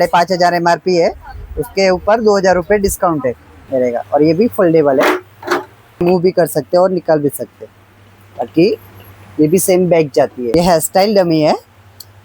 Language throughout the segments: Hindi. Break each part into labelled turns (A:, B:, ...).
A: 5,500 MRP है, उसके ऊपर 2,000 रुपये डिस्काउंट है मिलेगा। और ये भी फोल्डेबल है, मूव भी कर सकते हो और निकाल भी सकते हो, ताकि ये भी सेम बैग जाती है। ये हेयर स्टाइल डमी है,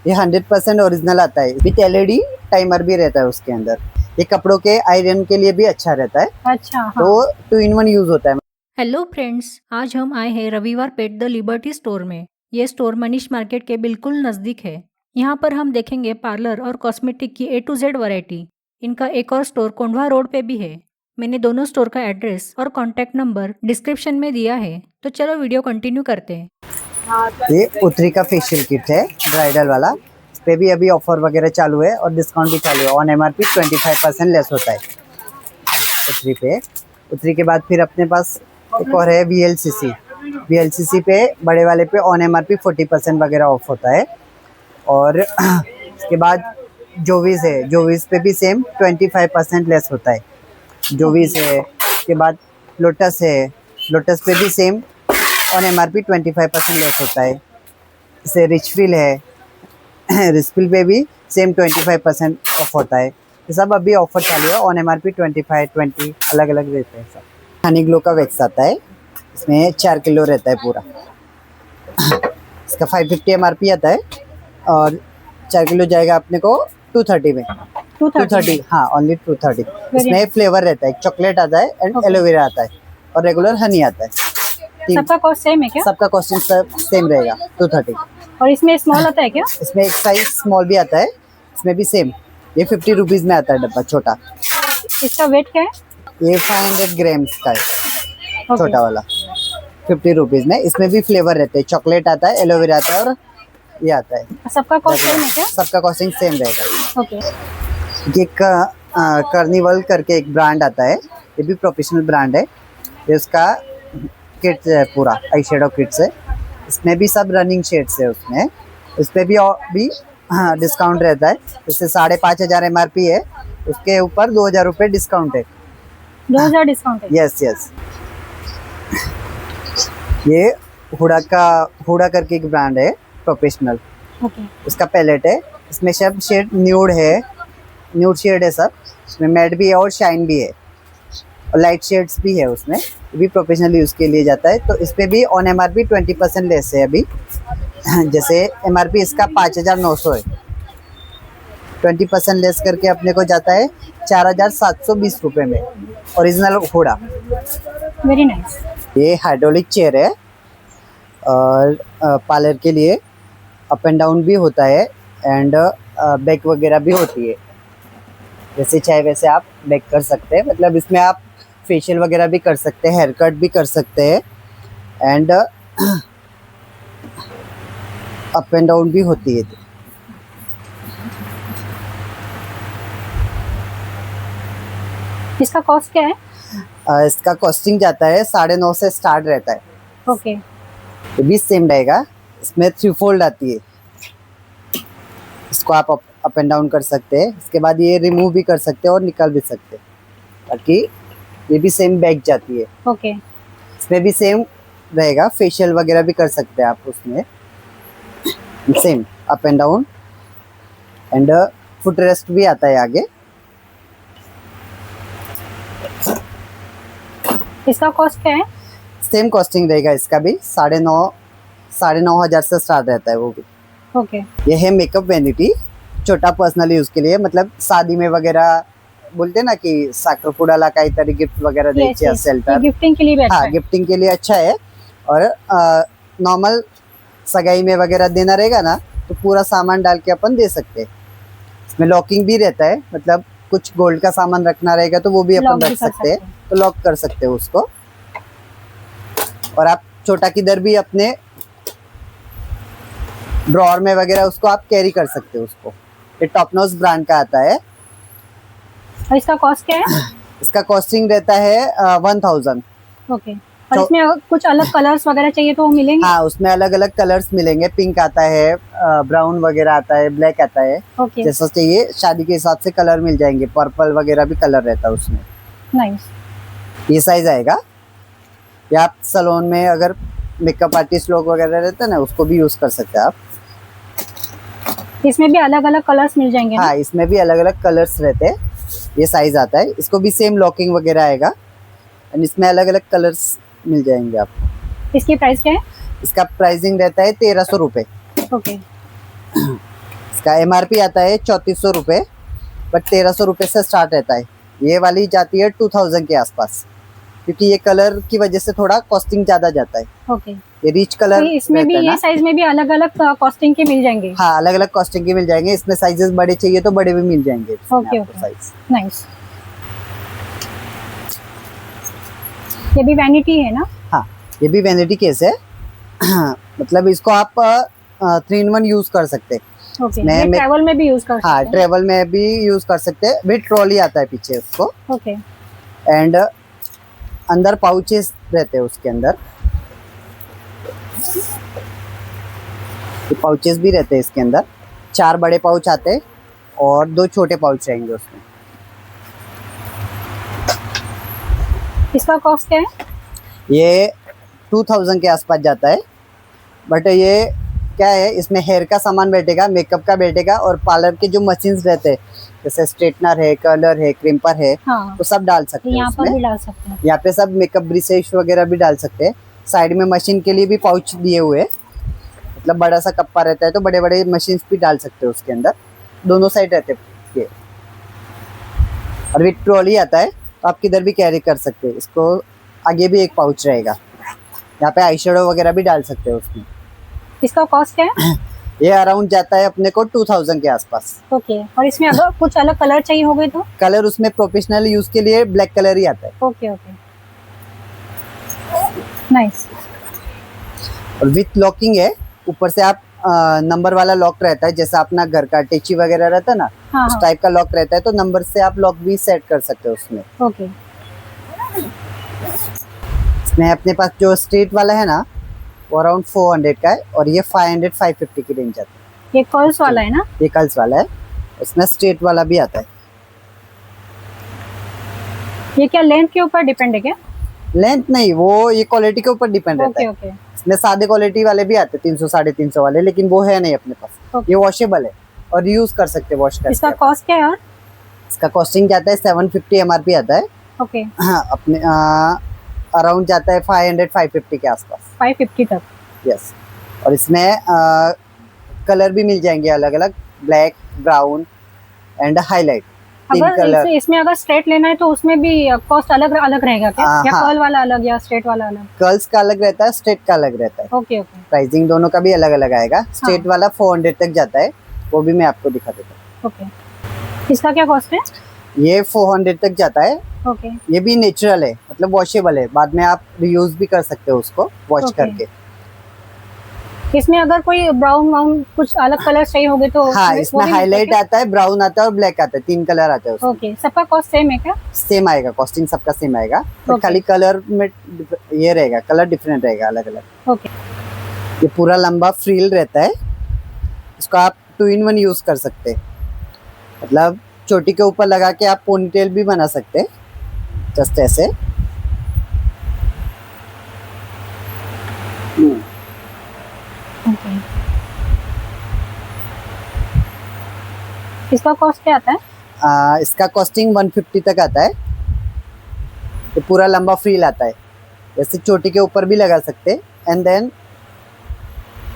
A: ये 100% ओरिजिनल आता है, विथ LED टाइमर भी रहता है उसके अंदर। ये कपड़ों के आयरन के लिए भी अच्छा रहता है।
B: अच्छा, हाँ।
A: तो 2 in 1 यूज होता है।
B: हेलो फ्रेंड्स, आज हम आए हैं रविवार पेट द लिबर्टी स्टोर में। ये स्टोर मनीष मार्केट के बिल्कुल नज़दीक है। यहाँ पर हम देखेंगे पार्लर और कॉस्मेटिक की A to Z वैरायटी। इनका एक और स्टोर कोंढवा रोड पे भी है। मैंने दोनों स्टोर का एड्रेस और कॉन्टैक्ट नंबर डिस्क्रिप्शन में दिया है, तो चलो वीडियो कंटिन्यू करते हैं।
A: ये उत्तरी का फेशियल किट है, ब्राइडल वाला। इस पे भी अभी ऑफर वगैरह चालू है और डिस्काउंट भी चालू है। ऑन MRP 25% लेस होता है उत्तरी पे। उत्तरी के बाद फिर अपने पास एक और है VLCC पे, बड़े वाले पे ऑन MRP 40% वगैरह ऑफ होता है। और इसके बाद जोविस है, जोविस पे भी सेम 25% लेस होता है। जोविस है, इसके बाद लोटस है, लोटस पे भी सेम ऑन MRP 25% लेस होता है। जैसे रिचफिल है, रिचफिल पे भी सेम 25% ऑफ होता है। ये सब अभी ऑफर चालू है। ऑन MRP 25, 20 अलग अलग रहते हैं सब। हनी ग्लो का वैक्स आता है, इसमें 4 किलो रहता है पूरा। इसका 550 MRP आता है और 4 किलो जाएगा अपने को 230 में। 230 हाँ, ओनली 230। इसमें फ्लेवर रहता है, चॉकलेट आता है एंड एलोवेरा आता है और रेगुलर हनी आता है।
B: सबका कॉस्ट सेम है क्या?
A: सबका कॉस्टिंग सेम रहेगा 230। और
B: इसमें स्मॉल आता है क्या?
A: इसमें एक साइज स्मॉल भी आता है, इसमें भी सेम। ये 50 रुपीज में आता है डब्बा छोटा।
B: इसका वेट क्या है?
A: ये 500 ग्राम्स का है, छोटा वाला 50 रुपीज में। इसमें भी फ्लेवर रहते हैं, चॉकलेट आता है, एलोवेरा आता है और ये आता है।
B: सबका कॉस्ट सेम है क्या?
A: सबका कॉस्टिंग सेम रहेगा।
B: ओके।
A: ये कार्निवल करके एक ब्रांड आता है, ये भी प्रोफेशनल ब्रांड है। ये उसका किट्स है, पूरा आई शेडो किट्स है। इसमें भी सब रनिंग शेड्स है उसमें। इस पे भी हाँ डिस्काउंट रहता है। जैसे 5,500 MRP है, उसके ऊपर 2,000 रुपये डिस्काउंट है।
B: 2,000 डिस्काउंट है?
A: यस। ये हुडा करके एक ब्रांड है, प्रोफेशनल।
B: ओके।
A: उसका पैलेट है, इसमें सब शेड न्यूड शेड है सब। इसमें मैट भी है और शाइन भी है और लाइट शेड्स भी है उसमें। ये भी प्रोफेशनल यूज़ के लिए जाता है। तो इस पे भी ऑन MRP 20% लेस है अभी। जैसे MRP इसका 5,900 है, 20% लेस करके अपने को जाता है 4,720 रुपये में, ओरिजिनल हुडा।
B: Very nice.
A: ये हाइड्रोलिक चेयर है और पार्लर के लिए अप एंड डाउन भी होता है एंड बैक वगैरह भी होती है। जैसे चाहे वैसे आप बैक कर सकते हैं, मतलब इसमें आप फेशियल वगैरह भी कर सकते हैं, हेयर कट भी कर सकते हैं एंड अप एंड डाउन भी होती है।
B: इसका कॉस्ट क्या है?
A: इसका कॉस्टिंग जाता है 9.5 से स्टार्ट रहता है।
B: ओके।
A: ये भी सेम रहेगा। इसमें 3 फोल्ड आती है, इसको आप अप एंड डाउन कर सकते हैं। इसके बाद ये रिमूव भी कर सकते हैं और निकाल भी सकते हैं, ताकि ये भी सेम बैग जाती है।
B: ओके।
A: इसमें भी सेम रहेगा, फेशियल वगैरह भी कर सकते हैं आप उसमें। Same up and down and foot rest भी आता है आगे।
B: इसका कॉस्ट क्या है?
A: सेम कॉस्टिंग रहेगा इसका भी, 9,500 से स्टार्ट रहता है वो भी।
B: ओके।
A: ये है मेकअप वैनिटी, छोटा पर्सनल यूज के लिए, मतलब शादी में वगैरह बोलते हैं ना कि साखरपुडाला काहीतरी गिफ्ट वगैरह द्यायचे असेल तर
B: गिफ्टिंग के लिए भी अच्छा
A: हाँ,
B: है।
A: गिफ्टिंग के लिए अच्छा है। और नॉर्मल सगाई में वगैरह देना रहेगा ना, तो पूरा सामान डाल के अपन दे सकते हैं। इसमें लॉकिंग भी रहता है, मतलब कुछ गोल्ड का सामान रखना रहेगा तो वो भी अपन रख सकते हैं, तो लॉक कर सकते हो उसको। और आप छोटा किधर भी अपने ड्रॉअर में वगैरह उसको आप कैरी कर सकते हो उसको। ये टॉप नॉच ब्रांड का आता है।
B: और इसका कॉस्ट क्या है?
A: इसका कॉस्टिंग रहता है 1,000।
B: ओके। और इसमें कुछ अलग कलर्स वगैरह चाहिए तो वो मिलेंगे?
A: हाँ, उसमें अलग अलग कलर्स मिलेंगे। पिंक आता है, ब्राउन वगैरह आता है, ब्लैक आता है।
B: ओके।
A: जैसा चाहिए शादी के हिसाब से कलर मिल जाएंगे। पर्पल वगैरह भी कलर रहता है उसमें।
B: नाइस।
A: ये साइज आएगा। या आप सैलून में अगर मेकअप आर्टिस्ट लोग वगैरह रहते हैं ना, उसको भी यूज कर सकते हैं आप।
B: इसमें भी अलग अलग कलर्स मिल जाएंगे ना?
A: हाँ, इसमें भी अलग अलग कलर्स रहते हैं। ये साइज आता है, इसको भी सेम लॉकिंग वगैरह आएगा एंड इसमें अलग अलग कलर्स मिल जाएंगे आपको।
B: इसकी प्राइस क्या है?
A: इसका प्राइसिंग रहता है 1300 रुपये।
B: ओके।
A: इसका MRP आता है 3400 रुपये, बट 1300 रुपये से स्टार्ट रहता है। ये वाली जाती है 2000 के आसपास, क्योंकि ये कलर की वजह से थोड़ा कॉस्टिंग ज़्यादा जाता है।
B: ओके।
A: ये रिच कलर
B: तो इसमें भी
A: रहता है
B: ये
A: ना।
B: साइज में भी अलग अलग कॉस्टिंग के मिल जाएंगे?
A: हाँ, अलग अलग कॉस्टिंग के मिल जाएंगे। इसमें साइजेस बड़े चाहिए तो बड़े भी मिल जाएंगे इसमें
B: ओके,
A: आपको
B: ओके।
A: साइज।
B: नाइस। ये भी वैनिटी है ना?
A: हाँ, ये भी वैनिटी केस है। मतलब इसको आप 3 in 1 यूज कर सकते हैं।
B: ओके। ये ट्रैवल में भी यूज कर सकते
A: हाँ,
B: हैं?
A: ट्रेवल में भी यूज कर सकते हैं। विद ट्रॉली आता है पीछे उसको,
B: ओके।
A: एंड अंदर पाउचेस रहते हैं उसके अंदर। पाउचेस भी रहते हैं इसके अंदर। 4 बड़े पाउच आते हैं और 2 छोटे पाउच रहेंगे उसमें।
B: इसका कॉस्ट क्या है?
A: ये 2000 के आसपास जाता है, बट ये क्या है, इसमें हेयर का सामान बैठेगा, मेकअप का बैठेगा और पार्लर के जो मशीन्स रहते हैं जैसे स्ट्रेटनर है, कर्लर है, क्रिम्पर है,
B: हाँ,
A: तो सब डाल सकते हैं
B: यहाँ पर
A: उसमें।
B: भी डाल सकते हैं।
A: यहाँ पे सब मेकअप ब्रशेस वगैरह भी डाल सकते हैं। साइड में मशीन के लिए भी पाउच दिए हुए हैं, मतलब बड़ा सा कप्पा रहता है तो बड़े बड़े मशीन्स भी डाल सकते हैं उसके अंदर। दोनों साइड रहते हैं ये। और विद ट्रॉली आता है तो आप किधर भी कैरी कर सकते हैं इसको। आगे भी एक पाउच रहेगा, यहाँ पे आई शेडो वगैरह भी डाल सकते हैं उसमें।
B: इसका कॉस्ट क्या है?
A: ये अराउंड जाता है अपने को 2000 के आसपास।
B: ओके। और इसमें अगर कुछ अलग कलर चाहिए होगे तो?
A: कलर उसमें प्रोफेशनल यूज के लिए ब्लैक कलर ही आता है।
B: Okay, okay. नाइस।
A: और विथ लॉकिंग है, ऊपर से आप नंबर वाला लॉक रहता है, जैसा अपना घर का टेची वगैरह रहता है ना,
B: हाँ,
A: उस
B: हाँ।
A: टाइप का लॉक रहता है, तो नंबर से आप लॉक भी सेट कर सकते हो उसमें।
B: ओके।
A: इसमें अपने पास जो स्ट्रेट वाला है ना, वो अराउंड 400 का है और ये 500-550 की रेंज आता है।
B: ये कर्ल्स वाला है ना?
A: ये कर्ल्स वाला है, इसमें स्ट्रेट वाला भी आता है।
B: ये क्या लेंथ के ऊपर डिपेंड है क्या?
A: लेंथ नहीं, वो ये क्वालिटी के ऊपर डिपेंड रहता
B: ओके,
A: है।
B: ओके।
A: इसमें सादे क्वालिटी वाले भी आते हैं 300-350 वाले, लेकिन वो है नहीं अपने पास।
B: ओके।
A: ये वॉशेबल है और यूज कर सकते हैं वॉश करके।
B: इसका कॉस्ट क्या है? और
A: इसका कॉस्टिंग जाता है 750 MRP आता है।
B: ओके,
A: हाँ, अपने अराउंड जाता है 500-550 के आसपास।
B: 550 तक।
A: यस। और इसमें कलर भी मिल जाएंगे अलग अलग, ब्लैक, ब्राउन एंड हाईलाइट, 3
B: अगर
A: कलर।
B: इसमें अगर स्ट्रेट लेना है तो उसमें भी कॉस्ट अलग अलग रहेगा क्या? या
A: हाँ।
B: कर्ल वाला अलग या स्ट्रेट वाला अलग?
A: कर्ल्स का अलग रहता है, स्ट्रेट का अलग रहता है।
B: Okay, okay.
A: प्राइसिंग दोनों का भी अलग अलग आएगा। स्ट्रेट वाला 400 तक जाता है, वो भी मैं आपको दिखा देता हूँ।
B: ओके। इसका क्या कॉस्ट है?
A: ये 400 तक जाता है।
B: ओके।
A: ये भी नेचुरल है, मतलब वॉशेबल है, बाद में आप रीयूज भी कर सकते हो उसको वॉश
B: Okay.
A: करके।
B: इसमें अगर कोई ब्राउन कुछ अलग कलर चाहिए होंगे तो
A: हाँ,
B: वो
A: इसमें
B: भी
A: हाईलाइट
B: मिलता है
A: आता है, ब्राउन आता है और ब्लैक आता है, 3 कलर आते हैं
B: क्या?
A: उसमें।
B: ओके। सबका कॉस्ट सेम है क्या?
A: सेम आएगा, कॉस्टिंग सबका सेम आएगा, बट
B: Okay.
A: खाली कलर में ये रहेगा, कलर डिफरेंट रहेगा अलग अलग।
B: ओके।
A: ये पूरा लंबा फ्रिल रहता है, इसको आप 2 in 1 यूज कर सकते हैं। मतलब चोटी के ऊपर लगा के आप पोनीटेल भी बना सकते हैं, जस्ट ऐसे।
B: ओके। इसका कॉस्ट क्या आता है?
A: इसका कॉस्टिंग 150 तक आता है। ये पूरा लंबा फ्रिल आता है, जैसे चोटी के ऊपर भी लगा सकते हैं। एंड देन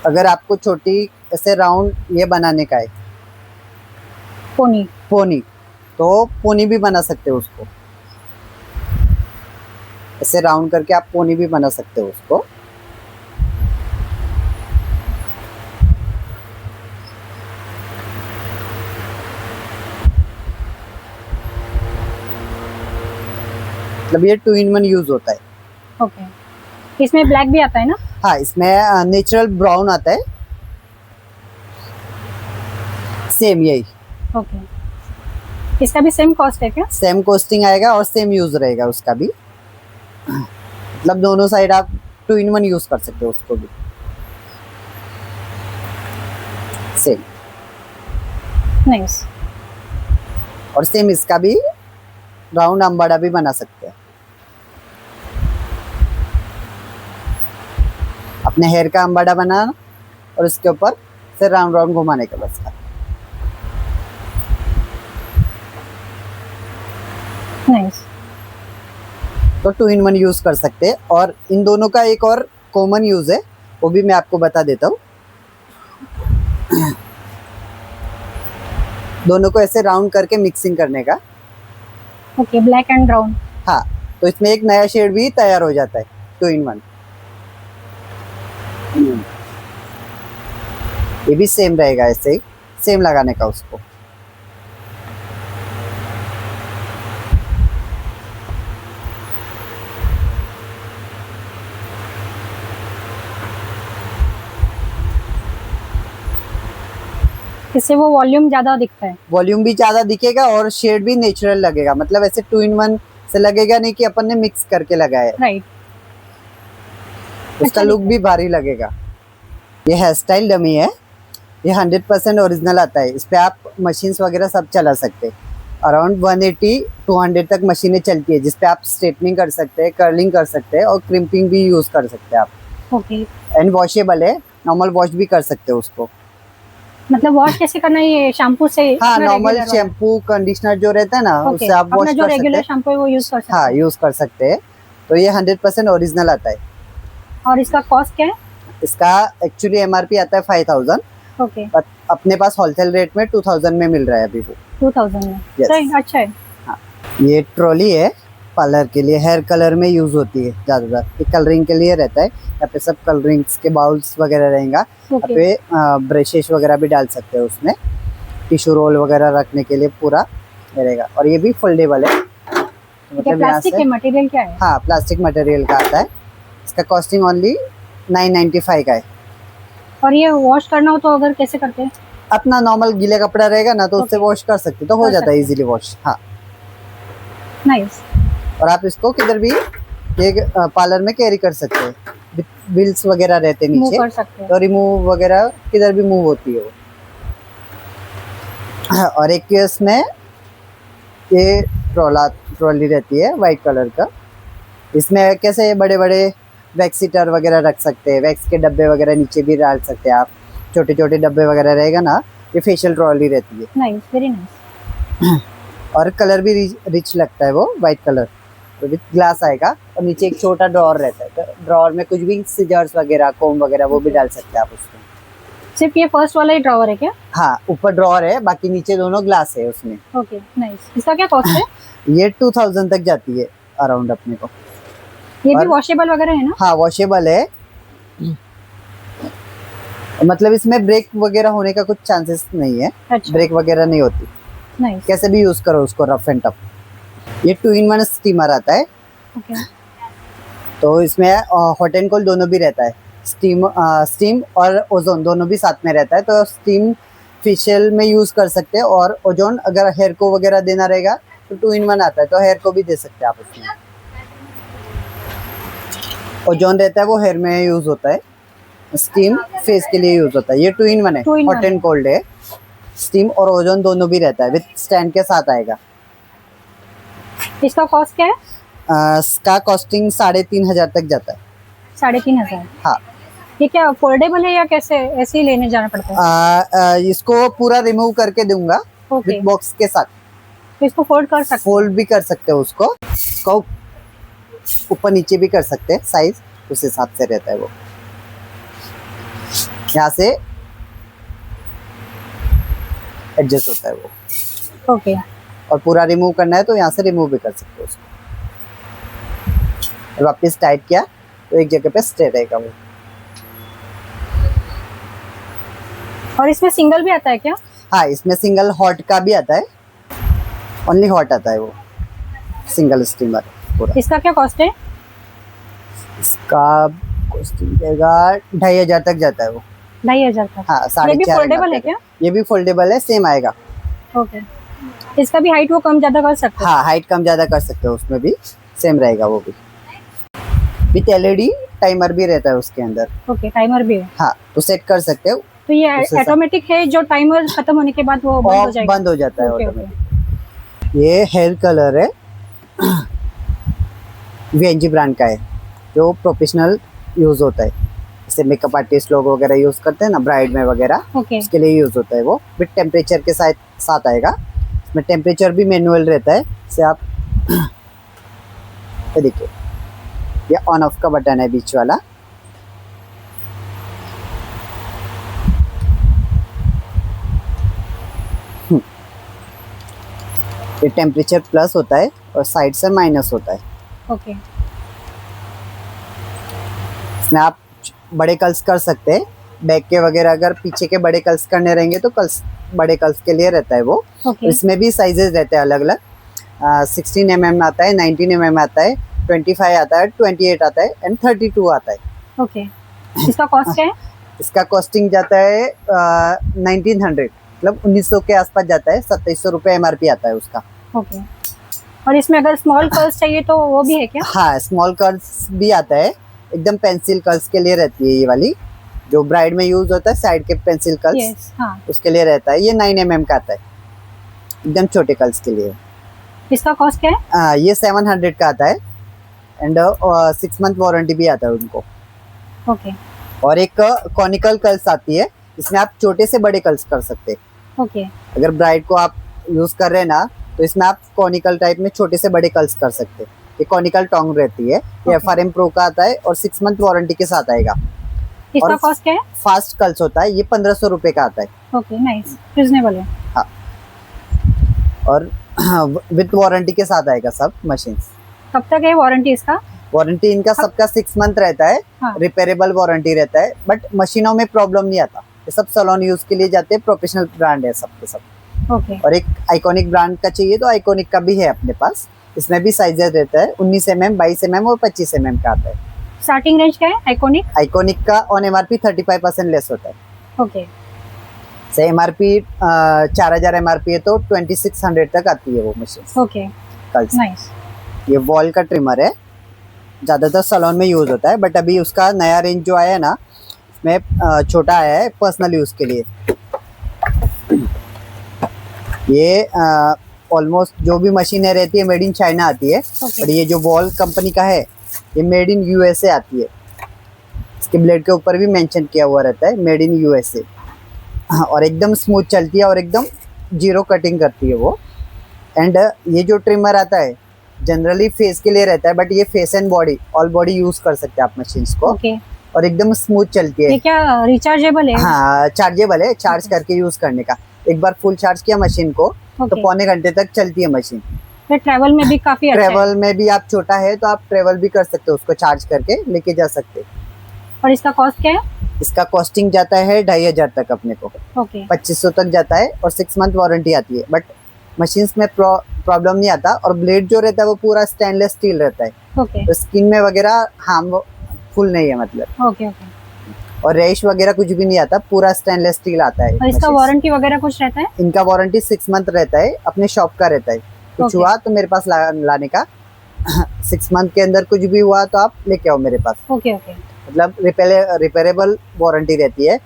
A: अगर आपको छोटी ऐसे राउंड ये बनाने का है, पोनी, तो पोनी भी बना सकते हो उसको। ऐसे राउंड करके आप पोनी भी बना सकते हो उसको। मतलब ये 2 in 1 यूज होता है।
B: ओके। इसमें ब्लैक भी आता है ना?
A: हाँ, इसमें नेचुरल ब्राउन आता है, सेम यही।
B: ओके। इसका भी सेम कॉस्ट है क्या?
A: सेम कॉस्टिंग आएगा और सेम यूज रहेगा उसका भी। मतलब दोनों साइड आप 2 in 1 यूज कर सकते हो उसको भी, सेम।
B: नाइस।
A: और सेम इसका भी राउंड अम्बाड़ा भी बना सकते हैं। अपने हेयर का अम्बाड़ा बनाना और उसके ऊपर से राउंड राउंड घुमाने का बस।
C: नाइस।
A: तो 2 in 1 यूज कर सकते हैं। और इन दोनों का एक और कॉमन यूज है, वो भी मैं आपको बता देता हूँ। दोनों को ऐसे राउंड करके मिक्सिंग करने का।
C: Okay, black and brown.
A: हाँ, तो इसमें एक नया शेड भी तैयार हो जाता है 2 in 1। ये भी सेम रहेगा, ऐसे ही सेम लगाने का उसको।
C: इससे वो वॉल्यूम ज्यादा दिखता है।
A: वॉल्यूम भी ज्यादा दिखेगा और शेड भी नेचुरल लगेगा, मतलब ऐसे 2 in 1 से लगेगा नहीं कि अपन ने मिक्स करके लगाया है।
C: राइट।
A: उसका लुक भी भारी लगेगा। ये हेयर स्टाइल डमी है, ये 100% ओरिजिनल आता है। इस पे आप मशीन्स वगैरह सब चला सकते हैं। अराउंड 180-200 तक मशीनें चलती है, जिसपे आप स्ट्रेटनिंग कर सकते हैं, कर्लिंग कर सकते हैं और क्रिम्पिंग भी यूज कर सकते हैं आप।
C: ओके,
A: एंड वॉशेबल है, नॉर्मल वॉश भी कर सकते हो उसको।
C: मतलब वॉश कैसे करना है ये शैम्पू से?
A: हाँ,
C: अपना
A: नॉर्मल
C: regular वाला?
A: शैम्पू कंडीशनर जो रहता है ना,
C: ओके,
A: उससे आप
C: अपना
A: वॉश
C: जो
A: कर सकते
C: रेगुलर
A: हैं।
C: शैम्पू है वो यूज कर सकते
A: हाँ,
C: हैं।
A: यूज कर सकते हैं। तो ये 100% ओरिजिनल आता है।
C: और इसका कॉस्ट क्या है?
A: इसका एक्चुअली एमआरपी आता है 5000,
C: ओके,
A: बट अपने पास होलसेल रेट में 2000 में मिल रहा है अभी वो।
C: 2000 में।
A: Yes.
C: सही, अच्छा है।
A: ये ट्रॉली है, पार्लर के लिए हेयर कलर में यूज होती है ज्यादातर। ये कलरिंग के लिए रहता है। यहाँ पे सब कलरिंग्स के बाउल्स वगैरह रहेगा। यहाँ
C: ओके,
A: पे ब्रशेस वगैरह भी डाल सकते हो उसमें। टिश्यू रोल वगैरह रखने के लिए पूरा ये रहेगा। और ये भी फोल्डेबल है,
C: क्या
A: मतलब यहाँ
C: प्लास्टिक
A: से।
C: है? मटेरियल क्या है?
A: हाँ, प्लास्टिक मटेरियल का आता है। इसका कॉस्टिंग ओनली 995 का है।
C: और ये वॉश करना हो तो अगर कैसे करते हैं?
A: अपना नॉर्मल गीले कपड़ा रहेगा ना, तो उससे
C: Okay.
A: वॉश कर सकते, तो हो
C: कर
A: जाता है
C: सकते।
A: Easily wash. हाँ,
C: नाइस।
A: और आप इसको किधर भी ये पार्लर में कैरी कर सकते हैं। व्हील्स वगैरह रहते हैं
C: मूव
A: नीचे,
C: कर सकते हैं।
A: तो रिमूव वगैरह किधर भी मूव होती है वो। और एक इसमें ये ट्रॉली रहती है वाइट कलर का। इसमें कैसे बड़े बड़े वैक्स हीटर वगैरह रख सकते हैं, वैक्स के डब्बे वगैरह नीचे भी डाल सकते हैं आप। छोटे छोटे डब्बे वगैरह रहेगा ना, ये फेशियल ट्रॉली रहती है।
C: Nice, very nice.
A: और कलर भी रिच लगता है वो, वाइट कलर। तो विथ ग्लास आएगा और नीचे एक छोटा ड्रॉर रहता है, तो ड्रॉर में कुछ भी सीजर्स वगैरह, कोम वगैरह वो भी डाल सकते हैं आप उसमें।
C: सिर्फ ये फर्स्ट वाला ही ड्रॉवर है क्या?
A: हाँ, ऊपर ड्रॉर है, बाकी नीचे दोनों ग्लास है उसमें।
C: Okay, nice. इसका क्या कॉस्ट है?
A: ये 2000 तक जाती है अराउंड अपने को।
C: ये भी
A: और-
C: वॉशेबल वगैरह है ना?
A: हाँ, वॉशेबल है। मतलब इसमें ब्रेक वगैरह होने का कुछ चांसेस नहीं है।
C: अच्छा,
A: ब्रेक वगैरह नहीं होती,
C: नाइस।
A: कैसे भी यूज करो उसको, रफ एंड टफ। ये 2 in 1 स्टीमर आता है,
C: ओके,
A: तो इसमें हॉट एंड कोल्ड दोनों भी रहता है। स्टीम और ओजोन दोनों भी साथ में रहता है। तो स्टीम फेशियल में यूज कर सकते हैं, और ओजोन अगर हेयर को वगैरह देना रहेगा तो 2 in 1 आता है, तो हेयर को भी दे सकते हैं आप उसमें। ओजोन रहता है वो हेयर में यूज होता है, स्टीम फेस के लिए यूज होता है। ये 2 in 1 है,
C: 2 in 1
A: हॉट एंड कोल्ड है। स्टीम और ओजोन दोनों भी रहता है, विथ स्टैंड के साथ आएगा।
C: इसका कॉस्ट क्या है?
A: इसका कॉस्टिंग 3500 तक जाता है।
C: 3500।
A: हाँ,
C: ये क्या फोल्डेबल है या कैसे ऐसे ही लेने जाना पड़ता है?
A: इसको पूरा रिमूव करके दूंगा
C: ओके,
A: विथ बॉक्स के साथ।
C: तो इसको फोल्ड कर सकते हैं?
A: फोल्ड भी कर सकते हो उसको ऊपर नीचे भी कर सकते हैं, साइज उस हिसाब से रहता है वो। यहाँ से एडजस्ट होता है वो।
C: ओके,
A: और पूरा रिमूव करना है तो यहाँ से रिमूव भी कर सकते हो उसको। और वापस टाइट किया तो एक जगह पे स्टे रहेगा वो।
C: और इसमें सिंगल भी आता है क्या?
A: हाँ, इसमें सिंगल हॉट का भी आता है, ओनली हॉट आता है वो, सिंगल स्टीमर पूरा।
C: इसका क्या कॉस्ट है?
A: इसका कॉस्टिंग जाएगा 2500 तक जाता है वो।
C: 2500 का।
A: हाँ,
C: ये भी
A: 4.5
C: फोल्डेबल है क्या?
A: ये भी फोल्डेबल है, सेम आएगा।
C: ओके, इसका भी हाइट वो कम ज्यादा कर सकते हैं?
A: हाँ, हाइट कम ज्यादा कर सकते हो, उसमें भी सेम रहेगा वो भी। विथ एलईडी टाइमर भी रहता है उसके अंदर।
C: ओके, टाइमर भी है।
A: हाँ, तो सेट कर सकते हो।
C: तो ये
A: उससे सब-
C: ऑटोमेटिक है, जो टाइमर खत्म होने के बाद वो बंद हो
A: ऑफ
C: जाएगा?
A: बंद हो जाता है
C: ओके,
A: ऑटोमेटिक। ये हेयर कलर है, वीएनजी ब्रांड का है, जो प्रोफेशनल यूज होता है। जैसे मेकअप आर्टिस्ट लोग वगैरह यूज करते हैं ना, ब्राइड में वगैरह,
C: ओके,
A: उसके लिए यूज होता है वो। विथ टेम्परेचर के साथ आएगा। इसमें टेम्परेचर भी मैनुअल रहता है, जैसे आप ये देखिए, ये ऑन ऑफ का बटन है बीच वाला। ये टेम्परेचर प्लस होता है और साइड से माइनस होता है।
C: ओके।
A: इसमें आप बड़े कल्स कर सकते हैं, बैक के वगैरह अगर पीछे के बड़े कल्स करने रहेंगे तो कल्स बड़े कल्स के लिए रहता है वो।
C: ओके।
A: इसमें भी साइजेस रहते हैं अलग अलग। 16 mm आता है, 19 mm आता है, 25 आता है, 28 आता है एंड 32 आता है।
C: ओके। इसका कॉस्ट क्या है?
A: इसका कॉस्टिंग जाता है 1900, मतलब 1900 के आसपास जाता है। 2700 रुपये MRP आता है उसका।
C: ओके। और इसमें अगर स्मॉल कर्ल्स चाहिए तो वो भी है क्या?
A: हाँ, स्मॉल कर्ल्स भी आता है, एकदम पेंसिल कर्ल्स के लिए रहती है ये वाली, जो ब्राइड में यूज होता है, साइड के पेंसिल कर्ल्स।
C: यस, हाँ।
A: उसके लिए रहता है। ये 9 mm का आता है, एकदम छोटे कर्ल्स के लिए।
C: इसका कॉस्ट क्या है?
A: ये 700 का आता है एंड 6 मंथ वारंटी भी आता है उनको।
C: ओके।
A: और एक कॉनिकल कर्ल्स आती है, इसमें आप छोटे से बड़े कर्ल्स कर सकते हैं।
C: ओके।
A: अगर ब्राइड को आप यूज कर रहे हैं ना, तो इसमें आप कॉनिकल टाइप में छोटे से बड़े कर्ल्स कर सकते हैं। ये कॉनिकल टोंग रहती है। ये
C: Okay.
A: FRM प्रो का आता है और 6 मंथ वारंटी के साथ आएगा।
C: इसका
A: और
C: कॉस्ट क्या है?
A: फास्ट कर्ल्स होता है, ये 1500 रुपये का आता है।
C: ओके, नाइस, रिजनेबल है।
A: और विद वारंटी के साथ आएगा सब मशीन्स।
C: कब तक है वारंटी इसका?
A: वारंटी इनका सबका 6 मंथ रहता है।
C: हाँ।
A: रिपेयरेबल वारंटी रहता है, बट मशीनों में प्रॉब्लम नहीं आता। ये सब सैलून यूज के लिए जाते हैं, प्रोफेशनल ब्रांड है सब के सब।
C: ओके।
A: और एक आइकॉनिक ब्रांड का चाहिए तो आइकॉनिक का भी है अपने पास। इसमें भी साइजेस रहता है, 19 mm, 22 mm और 25 mm का आता है।
C: स्टार्टिंग रेंज क्या है आइकॉनिक?
A: आइकॉनिक का ऑन MRP 35% लेस होता है।
C: ओके।
A: से MRP 4000 MRP है तो 2600 तक आती है वो मशीन।
C: ओके,
A: कल
C: नाइस।
A: ये वॉल का ट्रिमर है, ज़्यादातर सैलून में यूज़ होता है, बट अभी उसका नया रेंज जो आया है ना, उसमें छोटा आया है पर्सनल यूज़ के लिए। ये ऑलमोस्ट जो भी मशीनें रहती है मेड इन चाइना आती है।
C: Okay.
A: और ये जो वॉल कंपनी का है, ये मेड इन USA आती है। इसके ब्लेड के ऊपर भी मेंशन किया हुआ रहता है मेड इन USA। और एकदम स्मूथ चलती है और एकदम जीरो कटिंग करती है वो। एंड ये जो ट्रिमर आता है जनरली फेस के लिए रहता है, बट ये face and body, all body use कर सकते हैं आप मशीन्स को।
C: ओके।
A: और एकदम स्मूथ चलती है।
C: ये क्या रिचार्जेबल है?
A: हाँ, चार्जेबल है, चार्ज करके यूज करने का। एक बार फुल चार्ज किया मशीन को तो
C: Okay.
A: पौने घंटे तक चलती है मशीन।
C: ये ट्रैवल में भी काफी अच्छा है।
A: ट्रेवल में भी आप छोटा है तो आप ट्रेवल भी कर सकते हो, उसको चार्ज करके लेके जा सकते हो।
C: और इसका कॉस्ट क्या है?
A: इसका कॉस्टिंग जाता है 2500 तक अपने को।
C: ओके।
A: 2500 तक जाता है और 6 मंथ वारंटी आती है। बट मशीन्स में प्रॉब्लम नहीं आता। और ब्लेड जो रहता है वो पूरा स्टेनलेस स्टील रहता है,
C: ओके।
A: तो स्किन में वगैरह हार्मफुल नहीं है मतलब।
C: ओके। ओके।
A: और रैश वगैरह कुछ भी नहीं आता, पूरा स्टेनलेस स्टील आता है।
C: और इसका
A: machines।
C: वारंटी वगैरह कुछ रहता है?
A: इनका वारंटी 6 मंथ रहता है, अपने शॉप का रहता है। कुछ
C: Okay.
A: हुआ तो मेरे पास लाने का। 6 मंथ के अंदर कुछ भी हुआ तो आप लेके आओ मेरे पास।
C: ओके। ओके।
A: मतलब रिपेयरेबल वारंटी रहती है।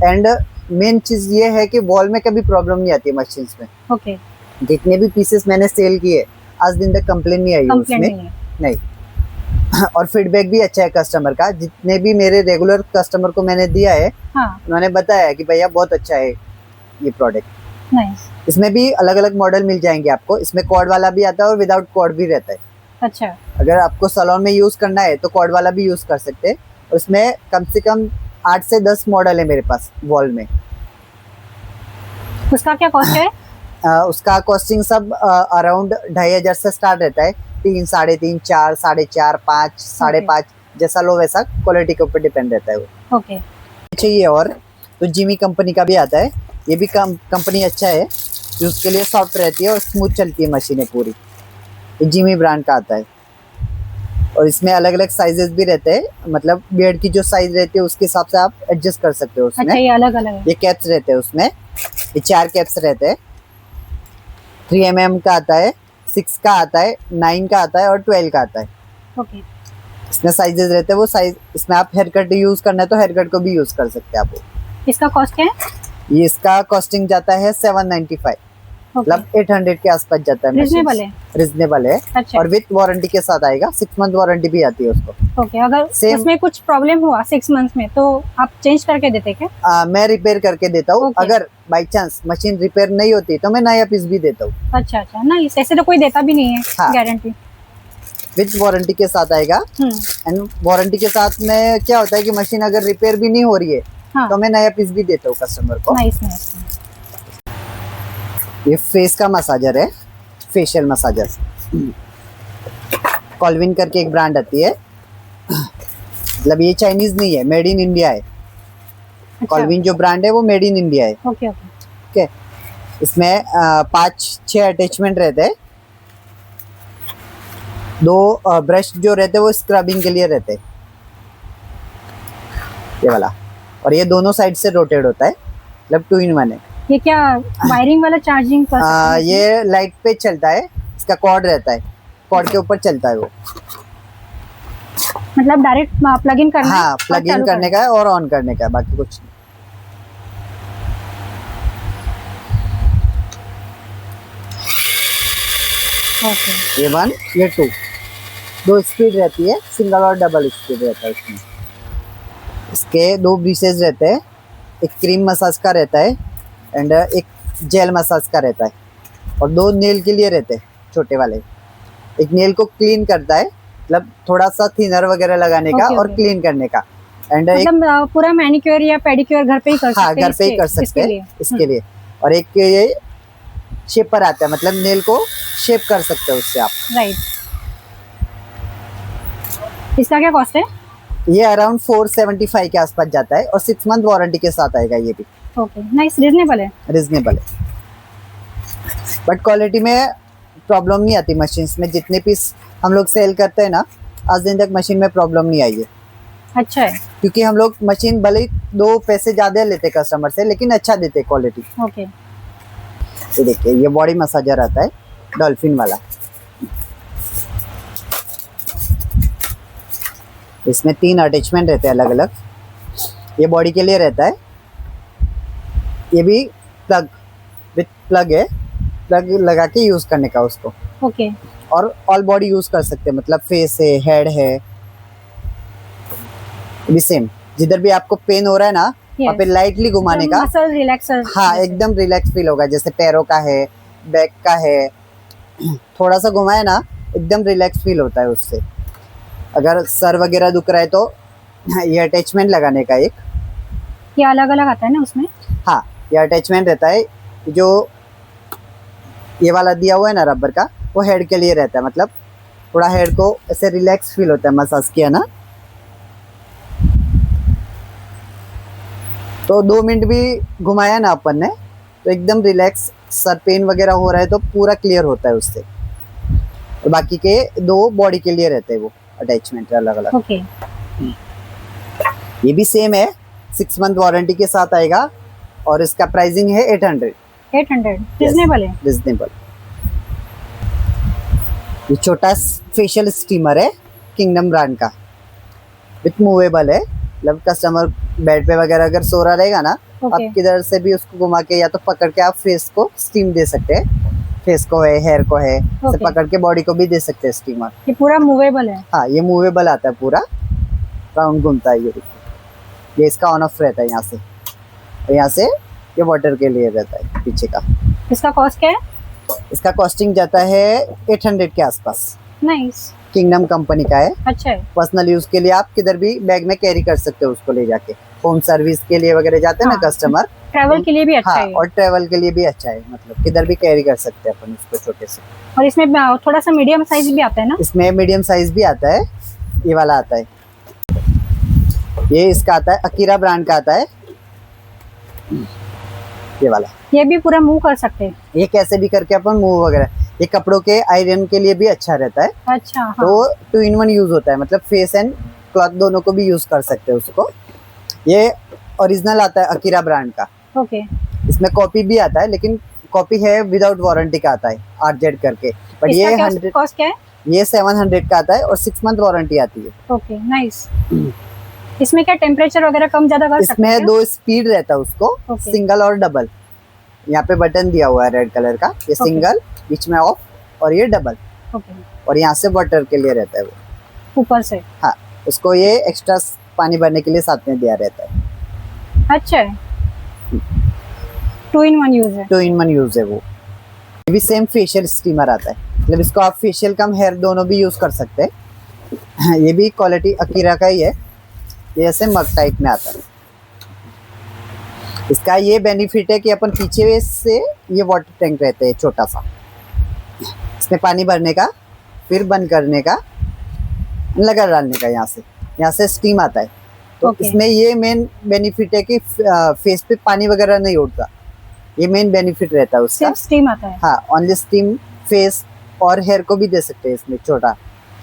A: एंड मेन चीज ये है कि वॉल में कभी प्रॉब्लम नहीं आती है मशीन्स में।
C: ओके।
A: जितने भी पीसेस मैंने सेल किए आज दिन तक कंप्लेन नहीं आई
C: कंप्लेंट
A: उसमें।
C: नहीं है।
A: नहीं। और फीडबैक भी अच्छा है कस्टमर का। जितने भी मेरे रेगुलर कस्टमर को मैंने दिया है,
C: हाँ,
A: उन्होंने बताया कि भैया बहुत अच्छा है ये प्रोडक्ट।
C: नाइस।
A: इसमें भी अलग अलग मॉडल मिल जाएंगे आपको। इसमें कॉर्ड वाला भी आता है और विदाउट कॉर्ड भी रहता है।
C: अच्छा।
A: अगर आपको सैलून में यूज करना है तो कॉर्ड वाला भी यूज कर सकते हैं। और इसमें कम से कम 8 से 10 मॉडल है मेरे पास वॉल में।
C: उसका क्या कॉस्ट है?
A: उसका कॉस्टिंग सब अराउंड 2500 से स्टार्ट रहता है। 3, 3.5, 4, 4.5, 5, 5.5, जैसा लो वैसा क्वालिटी के ऊपर डिपेंड रहता है वो।
C: ओके।
A: चाहिए और तो जिमी कंपनी का भी आता है। ये भी कंपनी अच्छा है, यूज के लिए सॉफ्ट रहती है और स्मूथ चलती है मशीनें पूरी। ये जिमी ब्रांड का आता है। और इसमें अलग अलग साइजेस भी रहते हैं, मतलब बियर्ड की जो साइज रहती है उसके हिसाब से आप एडजस्ट कर सकते हो उसमें।
C: अच्छा, ये अलग अलग है।
A: ये कैप्स रहते हैं उसमें, ये 4 कैप्स रहते हैं। 3 mm का आता है, 6 का आता है, 9 का आता है और 12 का आता है।
C: ओके।
A: इसमें साइजेस रहते हैं। वो साइज इसमें आप हेयर कट यूज करना है तो हेयर कट को भी यूज कर सकते हैं आप।
C: इसका कॉस्ट क्या है?
A: ये इसका कॉस्टिंग जाता है 795। मतलब 800 के आसपास जाता है।
C: Reasonable है।
A: रीजनेबल है।
C: अच्छा।
A: और विथ वारंटी के साथ आएगा, 6 मंथ वारंटी भी आती है उसको।
C: ओके, अगर
A: Same-
C: उसमें कुछ प्रॉब्लम हुआ 6 मंथ्स में तो आप चेंज करके देते क्या?
A: मैं रिपेयर करके देता हूँ।
C: Okay.
A: अगर बाई चांस मशीन रिपेयर नहीं होती तो मैं नया पीस भी देता हूँ।
C: अच्छा अच्छा, नहीं ऐसे तो कोई देता भी नहीं है
A: हाँ।
C: गारंटी।
A: विथ वारंटी के साथ आएगा। एंड वारंटी के साथ में क्या होता है कि मशीन अगर रिपेयर भी नहीं हो रही है
C: हाँ।
A: तो मैं नया पीस भी देता हूँ कस्टमर को।
C: Nice nice.
A: ये फेस का मसाजर है, फेशियल मसाजर। कॉल्विन करके एक ब्रांड आती है, मतलब ये चाइनीज नहीं है, मेड इन इंडिया है। कॉल्विन जो ब्रांड है वो मेड इन इंडिया है।
C: Okay okay.
A: ओके, इसमें 5-6 अटैचमेंट रहते हैं। 2 ब्रश जो रहते हैं वो स्क्रबिंग के लिए रहते हैं, ये वाला। और ये दोनों साइड से रोटेट होता है, मतलब 2 in 1 है।
C: ये क्या वायरिंग वाला चार्जिंग कर सकते हैं?
A: ये लाइट पे चलता है, इसका कॉर्ड रहता है, कॉर्ड के ऊपर चलता है वो।
C: मतलब डायरेक्ट प्लग इन करना है
A: हाँ,
C: और
A: प्लग इन
C: चालू
A: करने का है और ऑन करने का है, बाकी कुछ नहीं।
C: ओके।
A: ये 1 ये 2 2 स्पीड रहती है, सिंगल और डबल स्पीड रहता है इसमें। इसके 2 ब्रीसेस रहते हैं, एक क्रीम मसाज का रहता है एंड एक जेल मसाज का रहता है। और 2 नेल के लिए रहते हैं, छोटे वाले। एक नेल को क्लीन करता है, मतलब थोड़ा सा थिनर वगैरह लगाने का
C: Okay,
A: और
C: okay.
A: क्लीन करने का। एंड एक
C: मतलब पूरा मैनिक्योर या पेडिक्योर घर पे ही कर सकते
A: हाँ,
C: हैं?
A: घर पे ही कर सकते हैं इसके लिए। और एक ये शेपर आता है, मतलब नेल को शेप कर सकते हैं उससे आप।
C: राइट। इसका क्या कॉस्ट है?
A: ये अराउंड 475 के आसपास जाता है और 6 मंथ वारंटी के साथ आएगा ये भी।
C: ओके, नाइस, रीजनेबल है।
A: रीजनेबल है, बट क्वालिटी में प्रॉब्लम नहीं आती मशीन्स में। जितने पीस हम लोग सेल करते हैं ना, आज दिन तक मशीन में प्रॉब्लम नहीं आई है।
C: अच्छा है।
A: क्योंकि हम लोग मशीन भले ही 2 पैसे ज्यादा लेते कस्टमर से, लेकिन अच्छा देते क्वालिटी।
C: ओके।
A: ये देखिए, ये बॉडी मसाजर आता है डॉल्फिन वाला। इसमें 3 अटैचमेंट रहते हैं अलग अलग। ये बॉडी के लिए रहता है, ये भी प्लग विथ प्लग है, प्लग लगा के यूज करने का उसको।
C: ओके।
A: और ऑल बॉडी यूज कर सकते हैं, मतलब फेस है, हेड है, भी सेम। जिधर भी आपको पेन हो रहा है ना, वहाँ पे लाइटली घुमाने का।
C: Muscle relaxer.
A: हाँ, एकदम रिलैक्स फील होगा। जैसे पैरों का है, बैक का है, थोड़ा सा घुमाए ना, एकदम रिलैक्स फील होता है उससे। अगर सर वगैरह दुख रहा है तो ये अटैचमेंट लगाने का एक।
C: ये अलग अलग आता है ना उसमें?
A: हाँ, ये अटैचमेंट रहता है। जो ये वाला दिया हुआ है ना रबर का, वो हेड के लिए रहता है, मतलब थोड़ा हेड को ऐसे रिलैक्स फील होता है मसाज किया ना। तो 2 मिनट भी घुमाया ना अपन ने तो एकदम रिलैक्स। सर पेन वगैरह हो रहा है तो पूरा क्लियर होता है उससे। और बाकी के 2 बॉडी के लिए रहते हैं वो अटैचमेंट अलग अलग।
C: ओके।
A: ये भी सेम है, 6 मंथ वारंटी के साथ आएगा और इसका प्राइसिंग है 800।
C: 800 रीजनेबल है।
A: रीजनेबल। ये छोटा फेशियल स्टीमर है, किंगडम ब्रांड का, विथ मूवेबल है। मतलब कस्टमर बेड पे वगैरह अगर सो रहा रहेगा ना,
C: Okay.
A: आप किधर से भी उसको घुमा के या तो पकड़ के आप फेस को स्टीम दे सकते हैं। फेस को है, हेयर को है, से पकड़ के बॉडी को भी दे सकते हैं स्टीमर।
C: ये पूरा मूवेबल है?
A: हाँ, ये मूवेबल आता है, पूरा राउंड घूमता है। ये देखिए, ये इसका ऑन ऑफ रहता है यहाँ से, यहाँ से ये वाटर के लिए रहता है पीछे का।
C: इसका कॉस्ट क्या है?
A: इसका कॉस्टिंग जाता है 800 के आसपास।
C: नाइस।
A: किंगडम कंपनी का है।
C: अच्छा है।
A: पर्सनल यूज के लिए आप किधर भी बैग में कैरी कर सकते हो उसको ले जाके। होम सर्विस के लिए वगैरह जाते हैं ना कस्टमर,
C: ट्रैवल के लिए भी अच्छा
A: हाँ,
C: है।
A: और ट्रैवल के लिए भी अच्छा है, मतलब किधर भी कैरी कर सकते हैं अपन उसको छोटे से।
C: और इसमें थोड़ा सा मीडियम साइज भी आता है ना?
A: इसमें मीडियम साइज भी आता है, ये वाला आता है। ये इसका आता है, अकीरा ब्रांड का आता है ये वाला।
C: ये भी पूरा मूव कर सकते हैं?
A: ये कैसे भी करके अपन मूव वगैरह। ये कपड़ों के आयरन के लिए भी अच्छा रहता है।
C: अच्छा। हाँ।
A: तो 2 in 1 यूज होता है, मतलब फेस एंड क्लॉथ दोनों को भी यूज कर सकते हैं उसको। ये ओरिजिनल आता है अकीरा ब्रांड का।
C: ओके।
A: इसमें कॉपी भी आता है, लेकिन कॉपी है विदाउट वारंटी का आता है, RZ करके। बट ये 100,
C: कॉस्ट क्या है?
A: ये 700 का आता है और 6 मंथ वारंटी आती है।
C: Okay, nice. इसमें क्या टेम्परेचर वगैरह कम ज्यादा कर सकते हैं?
A: इसमें 2 स्पीड रहता है उसको,
C: Okay.
A: सिंगल और डबल। यहाँ पे बटन दिया हुआ है रेड कलर का, ये सिंगल, बीच में ऑफ और ये डबल,
C: ओके,
A: और यहाँ से वाटर के लिए रहता है वो।
C: ऊपर से।
A: हाँ, उसको ये एक्स्ट्रा पानी भरने के लिए साथ में दिया रहता है।
C: अच्छा है, 2 in 1 यूज है।
A: 2 in 1 यूज है वो। ये भी सेम फेशियल स्टीमर आता है, मतलब इसको आप फेशियल कम हेयर दोनों भी यूज कर सकते हैं। ये भी क्वालिटी अकीरा का ही है, ये ऐसे मग टाइप में आता है। इसका ये बेनिफिट है कि अपन पीछे से ये वाटर टैंक रहते हैं छोटा सा, इसमें पानी भरने का, फिर बंद करने का, लगा डालने का, यहाँ से स्टीम आता है। तो
C: Okay.
A: इसमें ये मेन बेनिफिट है कि फेस पे पानी वगैरह नहीं उड़ता, ये मेन बेनिफिट रहता है उसका।
C: सिर्फ स्टीम आता है।
A: हाँ, ओनली स्टीम फेस और हेयर को भी दे सकते हैं इसमें छोटा,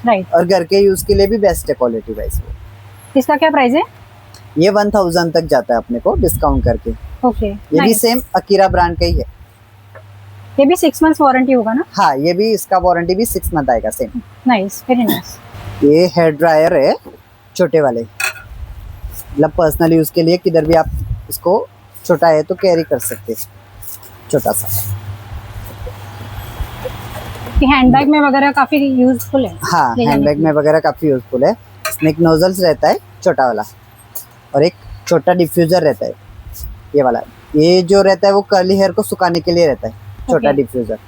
C: राइट।
A: और घर के यूज के लिए भी बेस्ट है क्वालिटी वाइज वो।
C: इसका क्या प्राइस है?
A: ये 1000 तक जाता है अपने को डिस्काउंट करके।
C: ओके,
A: ये भी सेम अकीरा ब्रांड का ही है।
C: ये भी 6 months वारंटी होगा ना?
A: हाँ, ये भी, इसका वारंटी भी 6 मंथ आएगा सेम।
C: Nice, very nice.
A: ये हेयर ड्रायर है छोटे वाले, मतलब पर्सनल यूज के लिए, किधर भी आप इसको, छोटा है तो कैरी कर सकते हैं, छोटा सा।
C: हैंडबैग में वगैरह काफी यूजफुल है।
A: हाँ,
C: ले जाने
A: हैंडबैग
C: के
A: में वगैरह काफी यूजफुल है। इसमें एक नोजल्स रहता है छोटा वाला, और एक छोटा डिफ्यूजर रहता है ये वाला। ये जो रहता है वो कर्ली हेयर को सुखाने के लिए रहता है, छोटा
C: Okay.
A: डिफ्यूजर।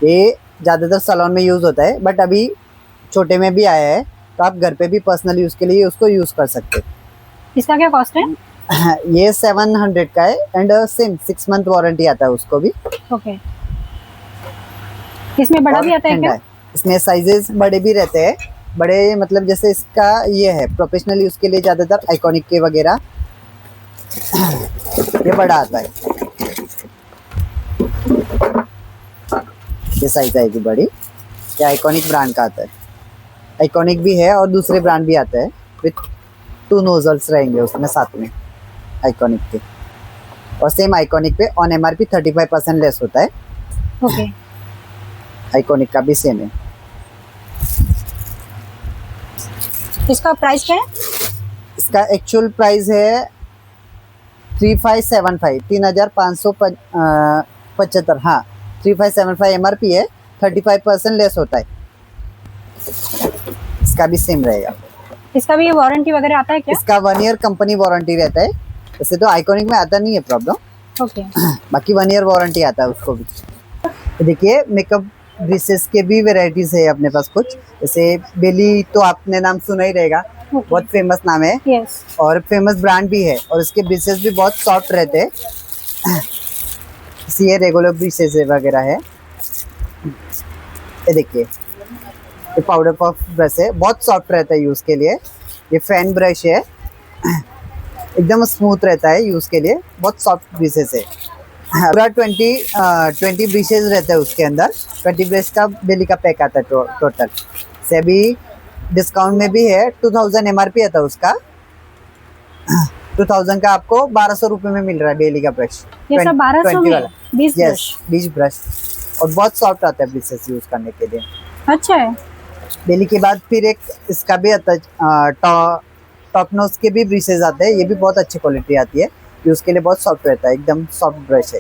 A: ये ज्यादातर सैलून में यूज होता है, बट अभी छोटे में भी आया है, तो आप घर पे भी पर्सनल यूज के लिए उसको यूज कर सकते हैं।
C: इसका क्या कॉस्ट है?
A: ये 700 का है, एंड सेम 6 मंथ वारंटी आता है उसको भी।
C: ओके, इसमें बड़ा
A: और
C: भी आता है
A: ठंडा
C: क्या?
A: है। इसमें साइजेस बड़े भी रहते हैं, बड़े मतलब जैसे इसका ये है प्रोफेशनल यूज के लिए ज्यादातर आइकॉनिक के वगैरह, ये बड़ा आता है, ये साइज आएगी बड़ी। ये आइकॉनिक ब्रांड का आता है, आइकॉनिक भी है और दूसरे ब्रांड भी आता है, विथ 2 नोजल्स रहेंगे उसमें साथ में आइकॉनिक के। और सेम आइकॉनिक पे ऑन MRP 35% लेस होता है,
C: ओके,
A: आइकॉनिक का भी सेम है।
C: इसका प्राइस क्या है?
A: इसका एक्चुअल प्राइस है 3575, 3575। हाँ, 3575 MRP है, 35% लेस होता है। इसका भी सेम रहेगा।
C: इसका भी वारंटी वगैरह आता है क्या?
A: इसका 1 ईयर कंपनी वारंटी रहता है, वैसे तो आइकॉनिक में आता नहीं है प्रॉब्लम,
C: ओके,
A: बाकी 1 ईयर वारंटी आता है उसको भी। तो देखिए, मेकअप ब्रशेस के भी वेराइटीज है अपने पास कुछ, जैसे बेली तो आपने नाम सुना ही रहेगा, बहुत फेमस नाम है
C: यस।
A: और फेमस ब्रांड भी है, और इसके ब्रशेस भी बहुत सॉफ्ट रहते हैं। ये रेगुलर ब्रशेस वगैरह है। ये देखिए, ये पाउडर पफ ब्रश है, बहुत सॉफ्ट रहता है यूज के लिए। ये फैन ब्रश है, एकदम स्मूथ रहता है यूज के लिए, बहुत सॉफ्ट ब्रशेस है। पूरा 20 ब्रशेस रहते हैं उसके अंदर, 20 ब्रश का बेली का पैक आता है टोटल से। अभी डिस्काउंट में भी है, 2000 MRP आता है उसका, 2000 का आपको 1200 रुपये में मिल रहा है बेली का ब्रश।
C: ये सब 1200 में 20
A: यस, 20 ब्रश, और बहुत सॉफ्ट आता है ब्रशेस यूज करने के लिए।
C: अच्छा है।
A: बेली के बाद फिर एक इसका भी आता है, टॉप नोज के भी ब्रशेस आते हैं, ये भी बहुत अच्छी क्वालिटी आती है, यूज के लिए बहुत सॉफ्ट रहता है, एकदम सॉफ्ट ब्रश है,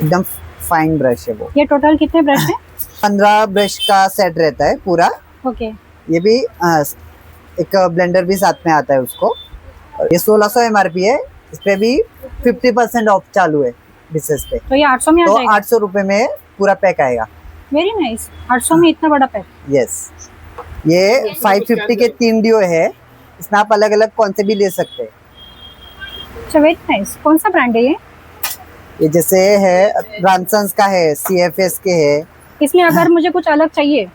A: एकदम फाइन ब्रश है वो।
C: ये टोटल कितने ब्रश है?
A: 15 ब्रश का सेट रहता है पूरा।
C: ओके,
A: ये भी एक ब्लेंडर भी साथ में आता है उसको। और ये 1600 MRP है, इस पे भी 50% ऑफ चालू है ब्रशेस पे,
C: तो ये 800 में आ
A: तो
C: जाएगा?
A: 800 रुपये में पूरा पैक आएगा।
C: वेरी नाइस, 800 में इतना बड़ा पैक।
A: यस, ये 550 के 3 डिओ है, इसमें आप अलग अलग कौन से भी ले सकते हैं।
C: अच्छा, वेरी नाइस। कौन सा ब्रांड है ये?
A: ये जैसे है ब्रांसन्स का है, CFS के है।
C: इसमें अगर मुझे कुछ अलग चाहिए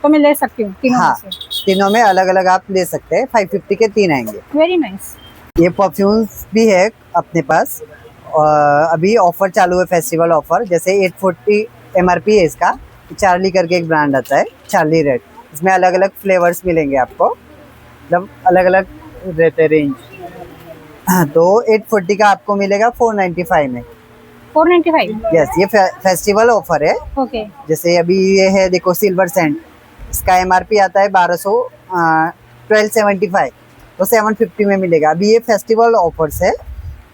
C: तो मैं ले सकती हूँ तीनों
A: हाँ,
C: में से?
A: तीनों में अलग अलग आप ले सकते हैं, 550 के 3 आएंगे।
C: Very nice.
A: ये परफ्यूम्स भी है अपने पास, और अभी ऑफर चालू है, फेस्टिवल ऑफर। जैसे 840 MRP है इसका, चार्ली करके एक ब्रांड आता है, चार्ली रेड। इसमें अलग अलग फ्लेवर्स मिलेंगे आपको, मतलब अलग अलग रहते रेंज। तो 840 का आपको मिलेगा 495 में।
C: 495?
A: यस, ये फेस्टिवल ऑफर है।
C: ओके,
A: जैसे अभी ये है, देखो सिल्वर सैंड, इसका MRP आता है 1275, तो 750 में मिलेगा। अभी ये फेस्टिवल ऑफर्स है,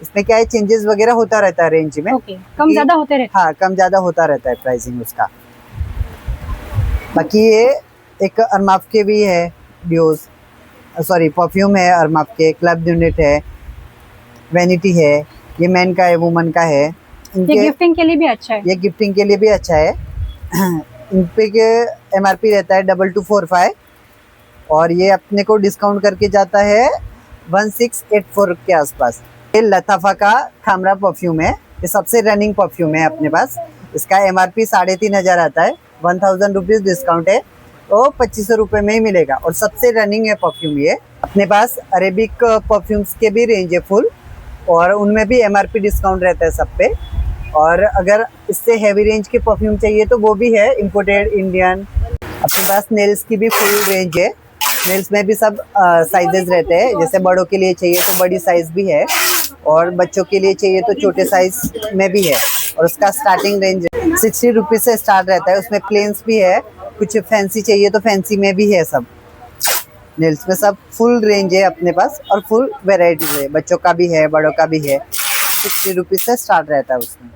A: इसमें क्या है, चेंजेस वगैरह होता रहता है रेंज में।
C: ओके, कम ज्यादा होते रहते
A: हाँ, कम ज्यादा होता रहता है प्राइसिंग उसका। बाकी ये एक अरमाफ के भी है डियोज, सॉरी परफ्यूम है अरमाफ के, क्लब यूनिट है, वैनिटी है, ये मैन का है, वुमन का है।
C: ये गिफ्टिंग के लिए भी अच्छा है।
A: ये गिफ्टिंग के लिए भी अच्छा है। इन पे के MRP रहता है 2245 और ये अपने को डिस्काउंट करके जाता है 1684 के आसपास। ये लताफा का खामरा परफ्यूम है, ये सबसे रनिंग परफ्यूम है अपने पास। इसका MRP 3500 आता है, 1000 रुपीज डिस्काउंट है तो 2500 रुपये में ही मिलेगा और सबसे रनिंग है परफ्यूम ये। अपने पास अरेबिक परफ्यूम्स के भी रेंज है फुल और उनमें भी MRP डिस्काउंट रहता है सब पे। और अगर इससे हैवी रेंज के परफ्यूम चाहिए तो वो भी है, इम्पोर्टेड इंडियन। अपने पास नेल्स की भी फुल रेंज है, नेल्स में भी सब साइजेस रहते हैं। जैसे बड़ों के लिए चाहिए तो बड़ी साइज भी है और बच्चों के लिए चाहिए तो छोटे साइज में भी है। और उसका स्टार्टिंग रेंज 60 रुपीज से स्टार्ट रहता है। उसमें प्लेन्स भी है, कुछ फैंसी चाहिए तो फैंसी में भी है। सब नेल्स में सब फुल रेंज है अपने पास और फुल वेराइटीज है, बच्चों का भी है, बड़ों का भी है। 60 रुपीज से स्टार्ट रहता है उसमें।